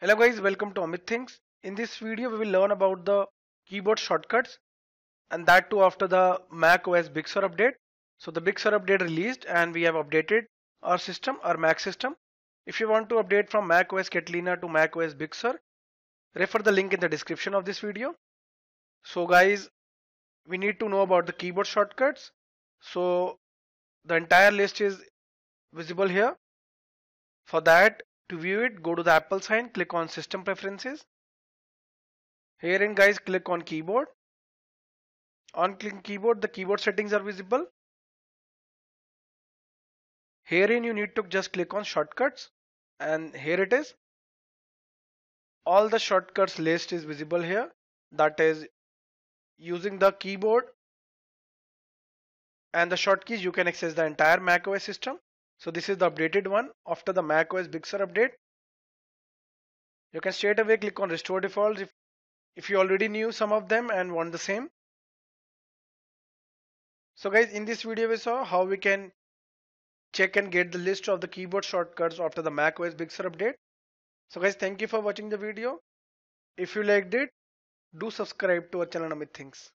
Hello guys, welcome to Amit Things. In this video we will learn about the keyboard shortcuts and that too after the macOS Big Sur update. So the Big Sur update released and we have updated our system, our Mac system. If you want to update from macOS Catalina to macOS Big Sur, refer the link in the description of this video. So guys, we need to know about the keyboard shortcuts. So the entire list is visible here. For that, to view it, go to the Apple sign, click on System Preferences. Herein guys, click on Keyboard. On click keyboard, the keyboard settings are visible. Herein you need to just click on shortcuts and here it is. All the shortcuts list is visible here. That is using the keyboard and the shortkeys you can access the entire macOS system. So this is the updated one after the macOS Big Sur update. You can straight away click on restore defaults if you already knew some of them and want the same. So guys, in this video we saw how we can check and get the list of the keyboard shortcuts after the macOS Big Sur update. So guys, thank you for watching the video. If you liked it, do subscribe to our channel Amit Things.